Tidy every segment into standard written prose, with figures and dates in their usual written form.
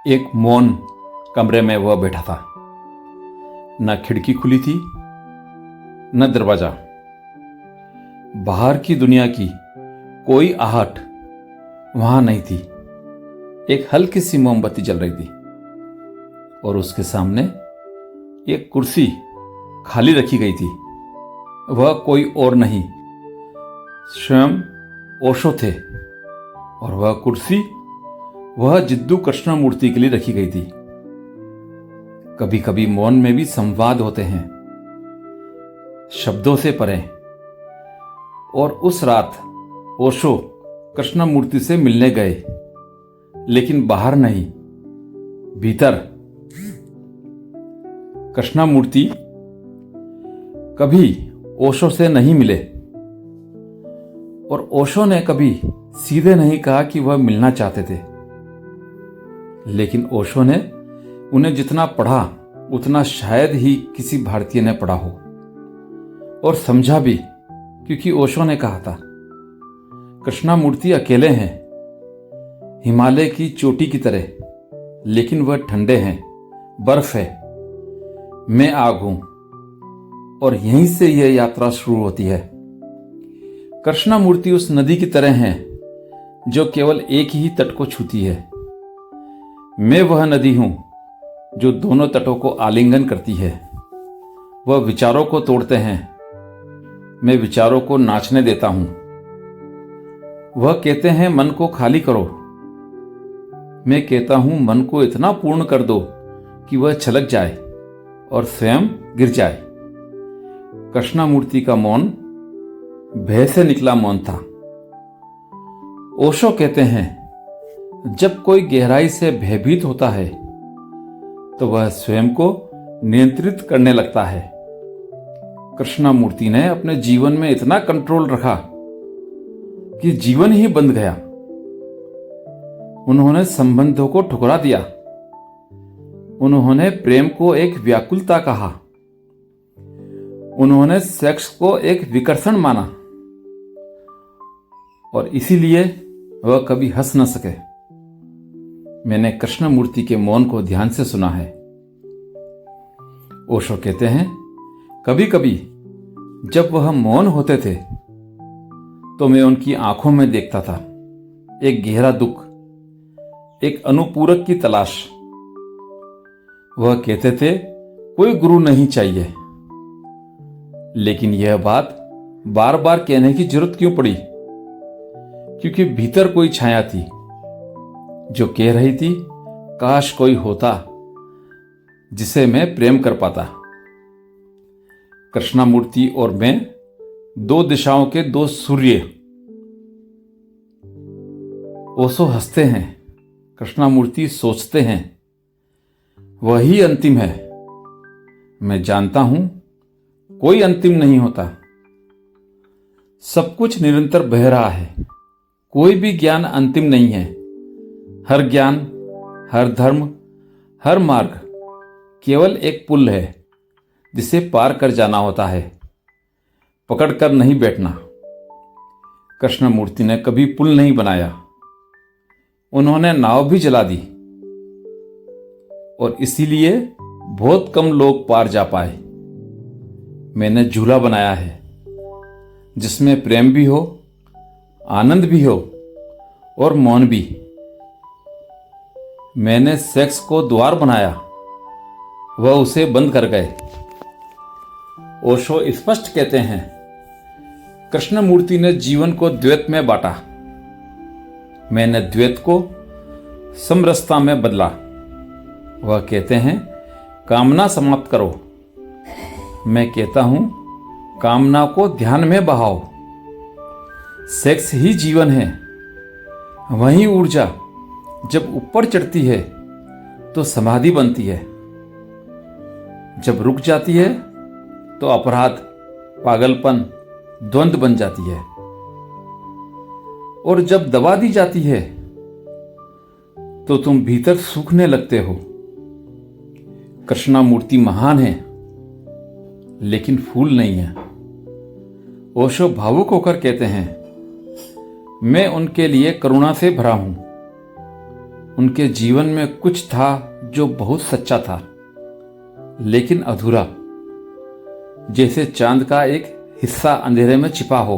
एक मौन कमरे में वह बैठा था। न खिड़की खुली थी न दरवाजा। बाहर की दुनिया की कोई आहट वहां नहीं थी। एक हल्की सी मोमबत्ती जल रही थी और उसके सामने एक कुर्सी खाली रखी गई थी। वह कोई और नहीं, स्वयं ओशो थे और वह कुर्सी वह जिद्दू कृष्णमूर्ति के लिए रखी गई थी। कभी कभी मौन में भी संवाद होते हैं, शब्दों से परे। और उस रात ओशो कृष्णमूर्ति से मिलने गए, लेकिन बाहर नहीं, भीतर। कृष्णमूर्ति कभी ओशो से नहीं मिले और ओशो ने कभी सीधे नहीं कहा कि वह मिलना चाहते थे। लेकिन ओशो ने उन्हें जितना पढ़ा उतना शायद ही किसी भारतीय ने पढ़ा हो और समझा भी, क्योंकि ओशो ने कहा था, कृष्णमूर्ति अकेले हैं, हिमालय की चोटी की तरह, लेकिन वह ठंडे हैं, बर्फ है, मैं आग हूं। और यहीं से यह यात्रा शुरू होती है। कृष्णमूर्ति उस नदी की तरह हैं जो केवल एक ही तट को छूती है। मैं वह नदी हूं जो दोनों तटों को आलिंगन करती है। वह विचारों को तोड़ते हैं, मैं विचारों को नाचने देता हूं। वह कहते हैं मन को खाली करो, मैं कहता हूं मन को इतना पूर्ण कर दो कि वह छलक जाए और स्वयं गिर जाए। कृष्णमूर्ति का मौन भय से निकला मौन था। ओशो कहते हैं, जब कोई गहराई से भयभीत होता है तो वह स्वयं को नियंत्रित करने लगता है। कृष्णमूर्ति ने अपने जीवन में इतना कंट्रोल रखा कि जीवन ही बंध गया। उन्होंने संबंधों को ठुकरा दिया। उन्होंने प्रेम को एक व्याकुलता कहा। उन्होंने सेक्स को एक विकर्षण माना और इसीलिए वह कभी हंस न सके। मैंने कृष्णमूर्ति के मौन को ध्यान से सुना है। ओशो कहते हैं, कभी कभी जब वह मौन होते थे तो मैं उनकी आंखों में देखता था एक गहरा दुख, एक अनुपूरक की तलाश। वह कहते थे, कोई गुरु नहीं चाहिए। लेकिन यह बात बार बार कहने की जरूरत क्यों पड़ी? क्योंकि भीतर कोई छाया थी जो कह रही थी, काश कोई होता जिसे मैं प्रेम कर पाता। कृष्णमूर्ति और मैं, दो दिशाओं के दो सूर्य। ओशो हंसते हैं, कृष्णमूर्ति सोचते हैं, वही अंतिम है। मैं जानता हूं कोई अंतिम नहीं होता। सब कुछ निरंतर बह रहा है। कोई भी ज्ञान अंतिम नहीं है। हर ज्ञान, हर धर्म, हर मार्ग केवल एक पुल है जिसे पार कर जाना होता है, पकड़ कर नहीं बैठना। कृष्णमूर्ति ने कभी पुल नहीं बनाया। उन्होंने नाव भी जला दी और इसीलिए बहुत कम लोग पार जा पाए। मैंने झूला बनाया है जिसमें प्रेम भी हो, आनंद भी हो और मौन भी। मैंने सेक्स को द्वार बनाया, वह उसे बंद कर गए। ओशो स्पष्ट कहते हैं, कृष्णमूर्ति ने जीवन को द्वैत में बांटा। मैंने द्वैत को समरसता में बदला। वह कहते हैं, कामना समाप्त करो। मैं कहता हूं, कामना को ध्यान में बहाओ। सेक्स ही जीवन है। वही ऊर्जा जब ऊपर चढ़ती है तो समाधि बनती है। जब रुक जाती है तो अपराध, पागलपन, द्वंद्व बन जाती है। और जब दबा दी जाती है तो तुम भीतर सूखने लगते हो। कृष्णमूर्ति महान है लेकिन फूल नहीं है। ओशो भावुक होकर कहते हैं, मैं उनके लिए करुणा से भरा हूं। उनके जीवन में कुछ था जो बहुत सच्चा था, लेकिन अधूरा, जैसे चांद का एक हिस्सा अंधेरे में छिपा हो।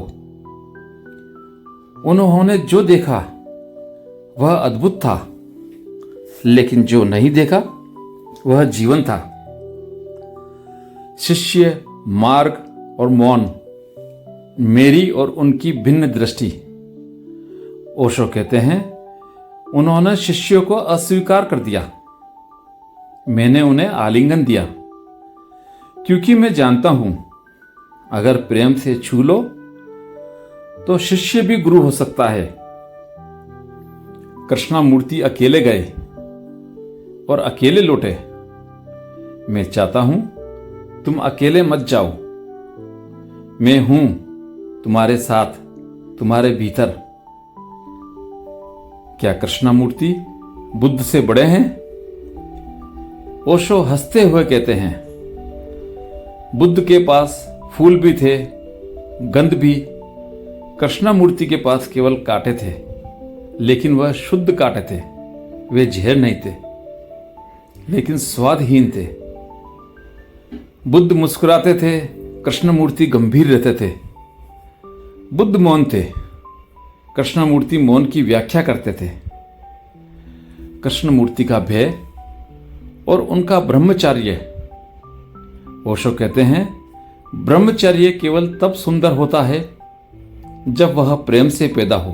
उन्होंने जो देखा वह अद्भुत था, लेकिन जो नहीं देखा वह जीवन था। शिष्य, मार्ग और मौन, मेरी और उनकी भिन्न दृष्टि। ओशो कहते हैं, उन्होंने शिष्यों को अस्वीकार कर दिया। मैंने उन्हें आलिंगन दिया, क्योंकि मैं जानता हूं अगर प्रेम से छू लो तो शिष्य भी गुरु हो सकता है। कृष्णमूर्ति अकेले गए और अकेले लौटे। मैं चाहता हूं तुम अकेले मत जाओ। मैं हूं तुम्हारे साथ, तुम्हारे भीतर। क्या कृष्णमूर्ति बुद्ध से बड़े हैं? ओशो हंसते हुए कहते हैं, बुद्ध के पास फूल भी थे, गंध भी। कृष्णमूर्ति के पास केवल कांटे थे, लेकिन वह शुद्ध कांटे थे। वे जहर नहीं थे, लेकिन स्वादहीन थे। बुद्ध मुस्कुराते थे, कृष्णमूर्ति गंभीर रहते थे। बुद्ध मौन थे, कृष्णमूर्ति मौन की व्याख्या करते थे। कृष्णमूर्ति का भय और उनका ब्रह्मचर्य। ओशो कहते हैं, ब्रह्मचर्य केवल तब सुंदर होता है जब वह प्रेम से पैदा हो।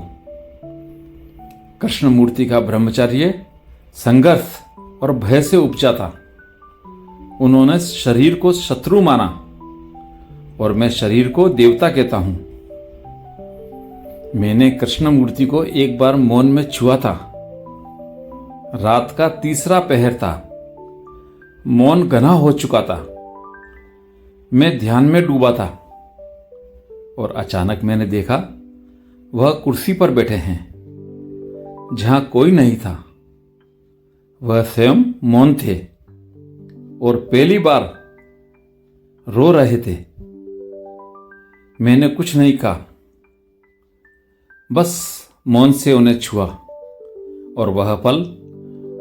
कृष्णमूर्ति का ब्रह्मचर्य संघर्ष और भय से उपजा था। उन्होंने शरीर को शत्रु माना और मैं शरीर को देवता कहता हूं। मैंने कृष्णमूर्ति को एक बार मौन में छुआ था। रात का तीसरा पहर था। मौन घना हो चुका था। मैं ध्यान में डूबा था और अचानक मैंने देखा वह कुर्सी पर बैठे हैं जहां कोई नहीं था। वह स्वयं मौन थे और पहली बार रो रहे थे। मैंने कुछ नहीं कहा, बस मौन से उन्हें छुआ और वह पल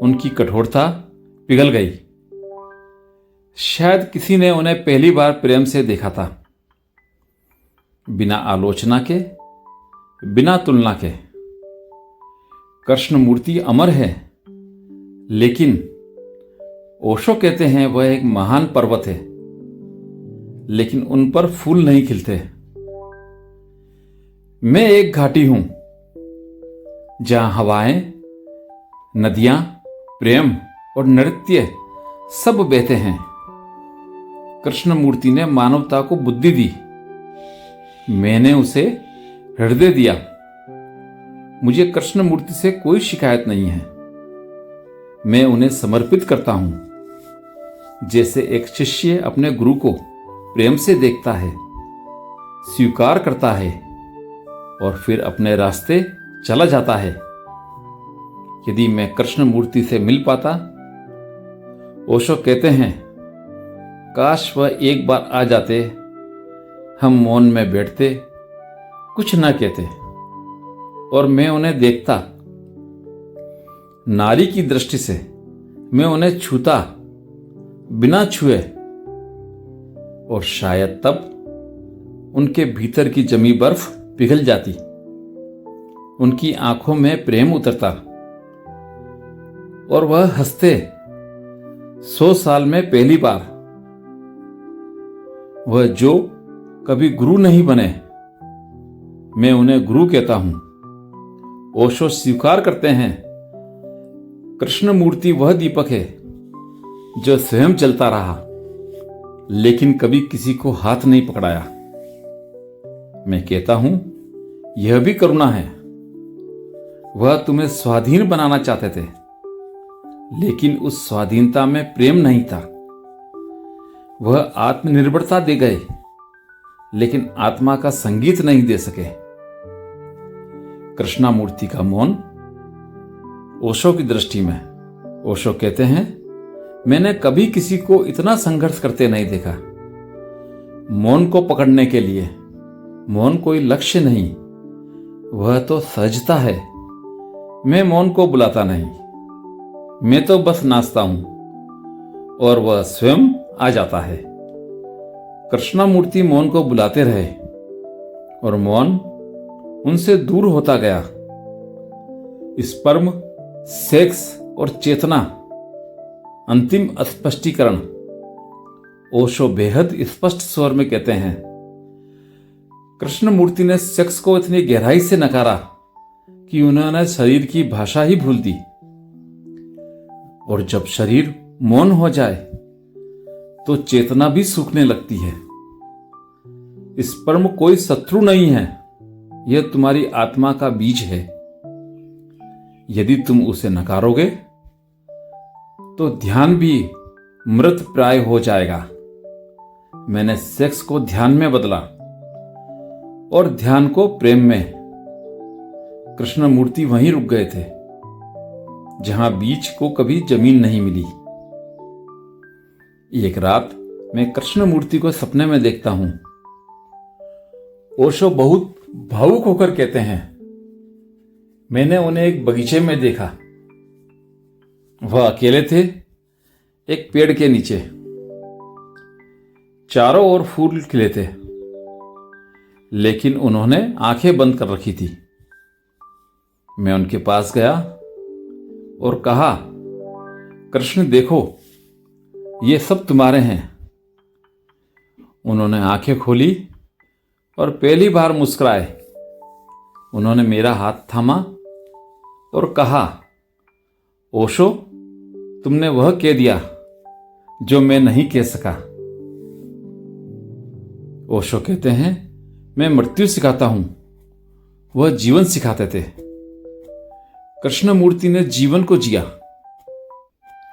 उनकी कठोरता पिघल गई। शायद किसी ने उन्हें पहली बार प्रेम से देखा था, बिना आलोचना के, बिना तुलना के। कृष्णमूर्ति अमर है, लेकिन ओशो कहते हैं वह एक महान पर्वत है, लेकिन उन पर फूल नहीं खिलते। मैं एक घाटी हूं जहां हवाएं, नदियां, प्रेम और नृत्य सब बहते हैं। कृष्णमूर्ति ने मानवता को बुद्धि दी। मैंने उसे हृदय दिया। मुझे कृष्णमूर्ति से कोई शिकायत नहीं है। मैं उन्हें समर्पित करता हूं, जैसे एक शिष्य अपने गुरु को प्रेम से देखता है, स्वीकार करता है और फिर अपने रास्ते चला जाता है। यदि मैं कृष्णमूर्ति से मिल पाता, ओशो कहते हैं, काश वह एक बार आ जाते। हम मौन में बैठते, कुछ न कहते और मैं उन्हें देखता। नारी की दृष्टि से मैं उन्हें छूता, बिना छुए, और शायद तब उनके भीतर की जमी बर्फ पिघल जाती। उनकी आंखों में प्रेम उतरता और वह हंसते। 100 साल में पहली बार। वह जो कभी गुरु नहीं बने, मैं उन्हें गुरु कहता हूं। ओशो स्वीकार करते हैं, कृष्णमूर्ति वह दीपक है जो स्वयं जलता रहा, लेकिन कभी किसी को हाथ नहीं पकड़ाया। मैं कहता हूं, यह भी करुणा है। वह तुम्हें स्वाधीन बनाना चाहते थे, लेकिन उस स्वाधीनता में प्रेम नहीं था। वह आत्मनिर्भरता दे गए, लेकिन आत्मा का संगीत नहीं दे सके। कृष्णमूर्ति का मौन ओशो की दृष्टि में। ओशो कहते हैं, मैंने कभी किसी को इतना संघर्ष करते नहीं देखा। मौन को पकड़ने के लिए मौन कोई लक्ष्य नहीं, वह तो सहजता है। मैं मौन को बुलाता नहीं, मैं तो बस नाचता हूं और वह स्वयं आ जाता है। कृष्णमूर्ति मोहन को बुलाते रहे और मोहन उनसे दूर होता गया। स्पर्म, सेक्स और चेतना अंतिम स्पष्टीकरण ओशो बेहद स्पष्ट स्वर में कहते हैं। कृष्णमूर्ति ने सेक्स को इतनी गहराई से नकारा कि उन्होंने शरीर की भाषा ही भूल दी। और जब शरीर मौन हो जाए तो चेतना भी सूखने लगती है। स्पर्म कोई शत्रु नहीं है, यह तुम्हारी आत्मा का बीज है। यदि तुम उसे नकारोगे तो ध्यान भी मृत प्राय हो जाएगा। मैंने सेक्स को ध्यान में बदला और ध्यान को प्रेम में। कृष्णमूर्ति वहीं रुक गए थे जहां बीज को कभी जमीन नहीं मिली। एक रात मैं कृष्णमूर्ति को सपने में देखता हूं। ओशो बहुत भावुक होकर कहते हैं, मैंने उन्हें एक बगीचे में देखा। वह अकेले थे, एक पेड़ के नीचे। चारों ओर फूल खिले थे, लेकिन उन्होंने आंखें बंद कर रखी थी। मैं उनके पास गया और कहा, कृष्ण देखो, ये सब तुम्हारे हैं। उन्होंने आंखें खोली और पहली बार मुस्कुराए। उन्होंने मेरा हाथ थामा और कहा, ओशो, तुमने वह कह दिया जो मैं नहीं कह सका। ओशो कहते हैं, मैं मृत्यु सिखाता हूं, वह जीवन सिखाते थे। कृष्णमूर्ति ने जीवन को जिया,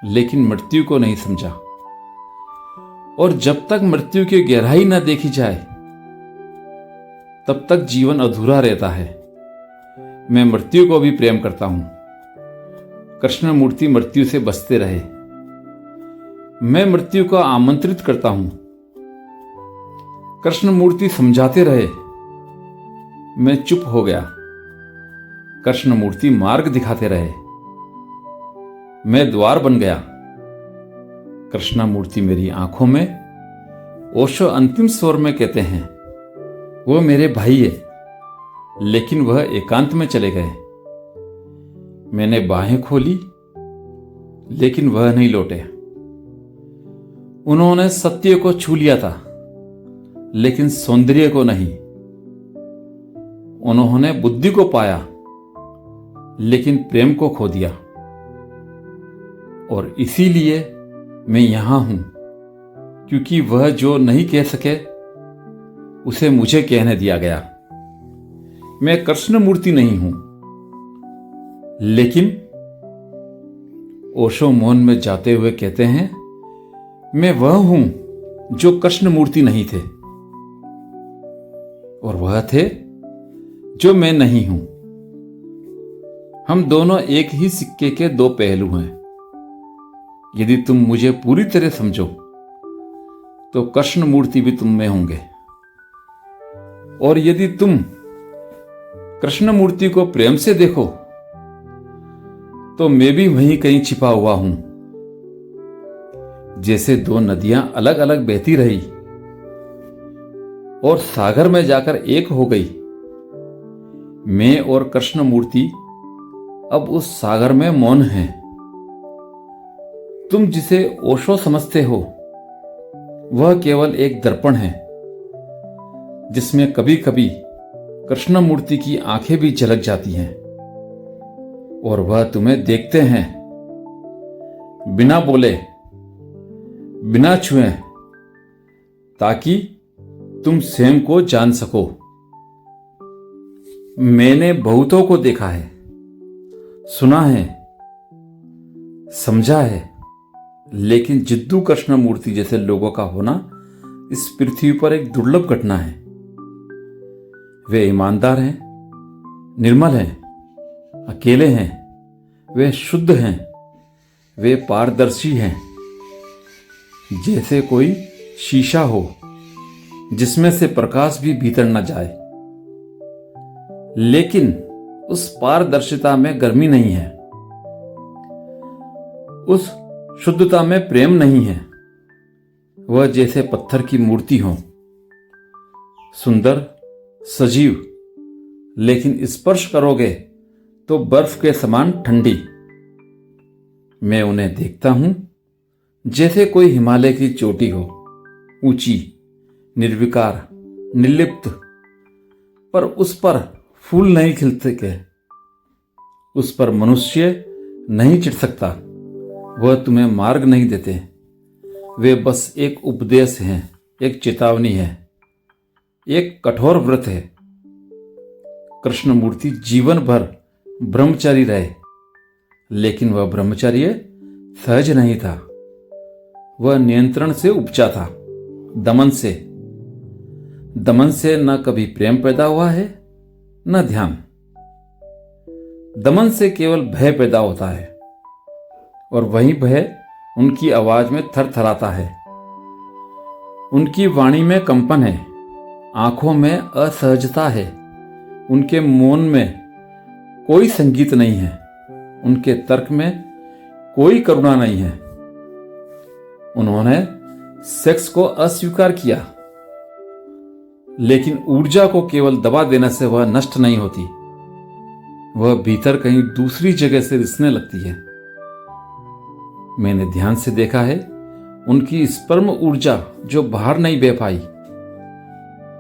लेकिन मृत्यु को नहीं समझा। और जब तक मृत्यु की गहराई न देखी जाए, तब तक जीवन अधूरा रहता है। मैं मृत्यु को भी प्रेम करता हूं। कृष्णमूर्ति मृत्यु से बचते रहे। मैं मृत्यु को आमंत्रित करता हूं। कृष्णमूर्ति समझाते रहे। मैं चुप हो गया। कृष्णमूर्ति मार्ग दिखाते रहे। मैं द्वार बन गया। कृष्णमूर्ति मेरी आंखों में। ओशो अंतिम स्वर में कहते हैं, वो मेरे भाई है, लेकिन वह एकांत में चले गए। मैंने बाहें खोली, लेकिन वह नहीं लौटे। उन्होंने सत्य को छू लिया था, लेकिन सौंदर्य को नहीं। उन्होंने बुद्धि को पाया, लेकिन प्रेम को खो दिया। और इसीलिए मैं यहां हूं, क्योंकि वह जो नहीं कह सके उसे मुझे कहने दिया गया। मैं कृष्णमूर्ति नहीं हूं, लेकिन ओशो मौन में जाते हुए कहते हैं, मैं वह हूं जो कृष्णमूर्ति नहीं थे, और वह थे जो मैं नहीं हूं। हम दोनों एक ही सिक्के के दो पहलू हैं। यदि तुम मुझे पूरी तरह समझो तो कृष्णमूर्ति भी तुम में होंगे, और यदि तुम कृष्णमूर्ति को प्रेम से देखो तो मैं भी वहीं कहीं छिपा हुआ हूं। जैसे दो नदियां अलग अलग बहती रही और सागर में जाकर एक हो गई, मैं और कृष्णमूर्ति अब उस सागर में मौन हैं। तुम जिसे ओशो समझते हो, वह केवल एक दर्पण है, जिसमें कभी कभी कृष्णमूर्ति की आंखें भी झलक जाती हैं, और वह तुम्हें देखते हैं, बिना बोले, बिना छुए, ताकि तुम स्वयं को जान सको। मैंने बहुतों को देखा है, सुना है, समझा है, लेकिन जिद्दू कृष्णमूर्ति जैसे लोगों का होना इस पृथ्वी पर एक दुर्लभ घटना है। वे ईमानदार हैं, निर्मल हैं, अकेले हैं, वे शुद्ध हैं, वे पारदर्शी हैं, जैसे कोई शीशा हो जिसमें से प्रकाश भी भीतर न जाए। लेकिन उस पारदर्शिता में गर्मी नहीं है। उस शुद्धता में प्रेम नहीं है। वह जैसे पत्थर की मूर्ति हो, सुंदर, सजीव, लेकिन स्पर्श करोगे तो बर्फ के समान ठंडी। मैं उन्हें देखता हूं जैसे कोई हिमालय की चोटी हो, ऊंची, निर्विकार, निर्लिप्त, पर उस पर फूल नहीं खिलते के, उस पर मनुष्य नहीं चिढ़ सकता। वह तुम्हें मार्ग नहीं देते, वे बस एक उपदेश हैं, एक चेतावनी है, एक कठोर व्रत है। कृष्णमूर्ति जीवन भर ब्रह्मचारी रहे, लेकिन वह ब्रह्मचर्य सहज नहीं था। वह नियंत्रण से उपजा था, दमन से। दमन से न कभी प्रेम पैदा हुआ है, न ध्यान। दमन से केवल भय पैदा होता है, और वही भय उनकी आवाज में थरथराता है। उनकी वाणी में कंपन है, आंखों में असहजता है, उनके मौन में कोई संगीत नहीं है, उनके तर्क में कोई करुणा नहीं है। उन्होंने सेक्स को अस्वीकार किया, लेकिन ऊर्जा को केवल दबा देने से वह नष्ट नहीं होती। वह भीतर कहीं दूसरी जगह से रिसने लगती है। मैंने ध्यान से देखा है, उनकी स्पर्म ऊर्जा जो बाहर नहीं बह पाई,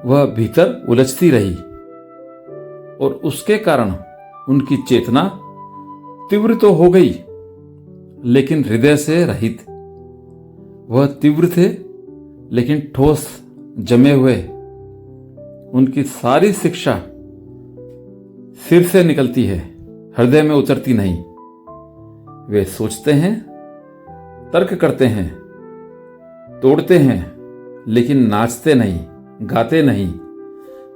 वह भीतर उलझती रही, और उसके कारण उनकी चेतना तीव्र तो हो गई, लेकिन हृदय से रहित। वह तीव्र थे, लेकिन ठोस, जमे हुए। उनकी सारी शिक्षा सिर से निकलती है, हृदय में उतरती नहीं। वे सोचते हैं, तर्क करते हैं, तोड़ते हैं, लेकिन नाचते नहीं, गाते नहीं,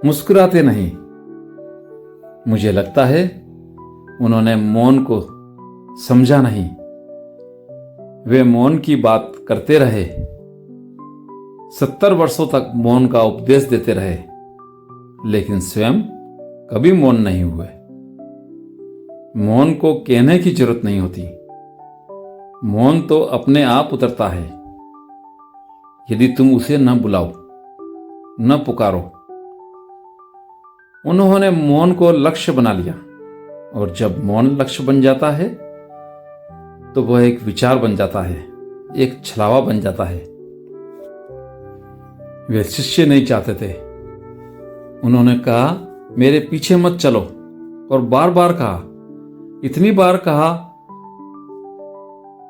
मुस्कुराते नहीं। मुझे लगता है उन्होंने मौन को समझा नहीं। वे मौन की बात करते रहे, 70 वर्षों तक मौन का उपदेश देते रहे, लेकिन स्वयं कभी मौन नहीं हुए। मौन को कहने की जरूरत नहीं होती, मौन तो अपने आप उतरता है, यदि तुम उसे न बुलाओ, न पुकारो। उन्होंने मौन को लक्ष्य बना लिया, और जब मौन लक्ष्य बन जाता है तो वह एक विचार बन जाता है, एक छलावा बन जाता है। वे शिष्य नहीं चाहते थे। उन्होंने कहा, मेरे पीछे मत चलो, और बार बार कहा, इतनी बार कहा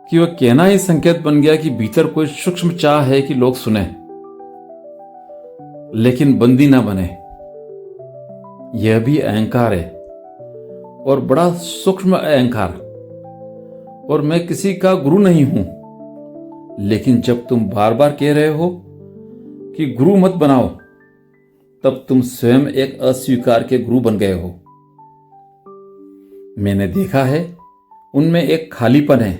कि वह कहना ही संकेत बन गया कि भीतर कोई सूक्ष्म चाह है कि लोग सुने, लेकिन बंदी ना बने। यह भी अहंकार है, और बड़ा सूक्ष्म अहंकार। और मैं किसी का गुरु नहीं हूं, लेकिन जब तुम बार बार कह रहे हो कि गुरु मत बनाओ, तब तुम स्वयं एक अस्वीकार के गुरु बन गए हो। मैंने देखा है, उनमें एक खालीपन है,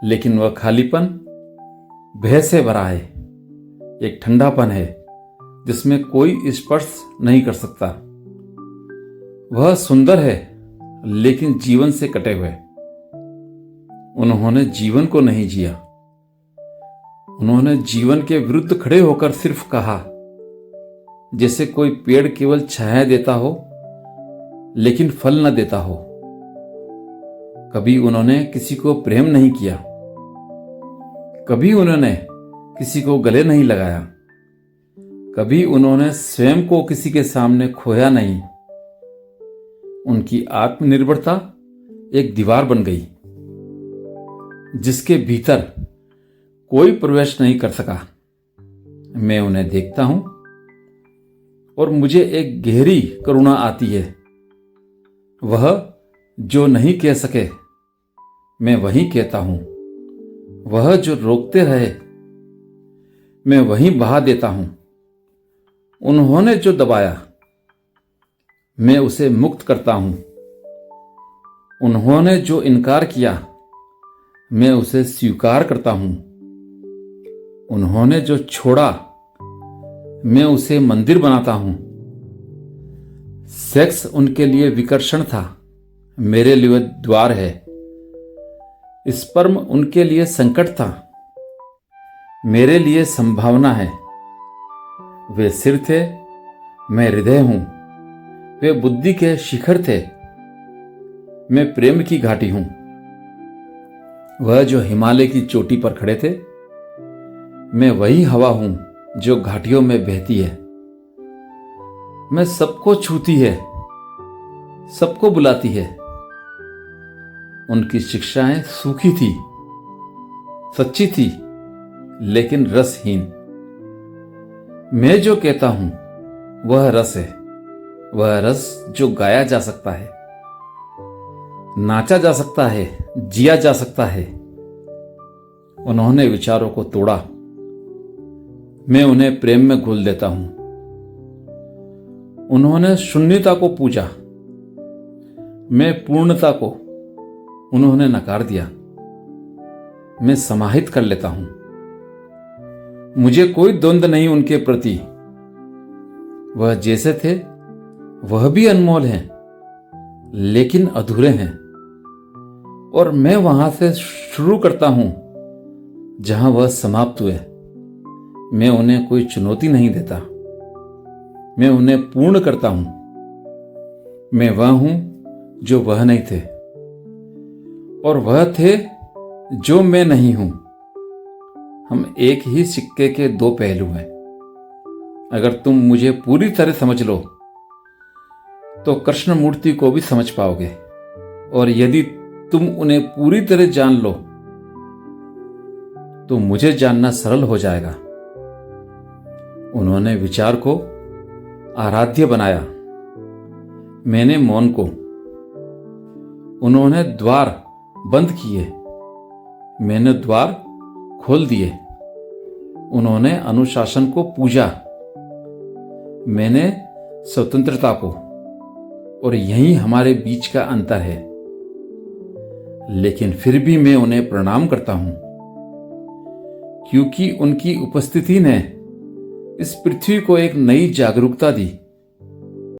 लेकिन वह खालीपन भय से भरा है। एक ठंडापन है जिसमें कोई स्पर्श नहीं कर सकता। वह सुंदर है, लेकिन जीवन से कटे हुए। उन्होंने जीवन को नहीं जिया। उन्होंने जीवन के विरुद्ध खड़े होकर सिर्फ कहा, जैसे कोई पेड़ केवल छाया देता हो, लेकिन फल न देता हो। कभी उन्होंने किसी को प्रेम नहीं किया, कभी उन्होंने किसी को गले नहीं लगाया, कभी उन्होंने स्वयं को किसी के सामने खोया नहीं। उनकी आत्मनिर्भरता एक दीवार बन गई, जिसके भीतर कोई प्रवेश नहीं कर सका। मैं उन्हें देखता हूं, और मुझे एक गहरी करुणा आती है। वह जो नहीं कह सके, मैं वही कहता हूं। वह जो रोकते रहे, मैं वही बहा देता हूं। उन्होंने जो दबाया, मैं उसे मुक्त करता हूं। उन्होंने जो इनकार किया, मैं उसे स्वीकार करता हूं। उन्होंने जो छोड़ा, मैं उसे मंदिर बनाता हूं। सेक्स उनके लिए विकर्षण था, मेरे लिए द्वार है। स्पर्म उनके लिए संकट था, मेरे लिए संभावना है। वे सिर थे, मैं हृदय हूं। वे बुद्धि के शिखर थे, मैं प्रेम की घाटी हूं। वह जो हिमालय की चोटी पर खड़े थे, मैं वही हवा हूं जो घाटियों में बहती है। मैं सबको छूती है, सबको बुलाती है। उनकी शिक्षाएं सूखी थी, सच्ची थी, लेकिन रसहीन। मैं जो कहता हूं वह रस है, वह रस जो गाया जा सकता है, नाचा जा सकता है, जिया जा सकता है। उन्होंने विचारों को तोड़ा, मैं उन्हें प्रेम में घोल देता हूं। उन्होंने शून्यता को पूजा, मैं पूर्णता को। उन्होंने नकार दिया, मैं समाहित कर लेता हूं। मुझे कोई द्वंद्व नहीं उनके प्रति। वह जैसे थे वह भी अनमोल हैं, लेकिन अधूरे हैं। और मैं वहां से शुरू करता हूं जहां वह समाप्त हुए। मैं उन्हें कोई चुनौती नहीं देता, मैं उन्हें पूर्ण करता हूं। मैं वह हूं जो वह नहीं थे, और वह थे जो मैं नहीं हूं। हम एक ही सिक्के के दो पहलू हैं। अगर तुम मुझे पूरी तरह समझ लो तो कृष्ण मूर्ति को भी समझ पाओगे, और यदि तुम उन्हें पूरी तरह जान लो तो मुझे जानना सरल हो जाएगा। उन्होंने विचार को आराध्य बनाया, मैंने मौन को। उन्होंने द्वार बंद किए, मैंने द्वार खोल दिए। उन्होंने अनुशासन को पूजा, मैंने स्वतंत्रता को। और यही हमारे बीच का अंतर है। लेकिन फिर भी मैं उन्हें प्रणाम करता हूं, क्योंकि उनकी उपस्थिति ने इस पृथ्वी को एक नई जागरूकता दी।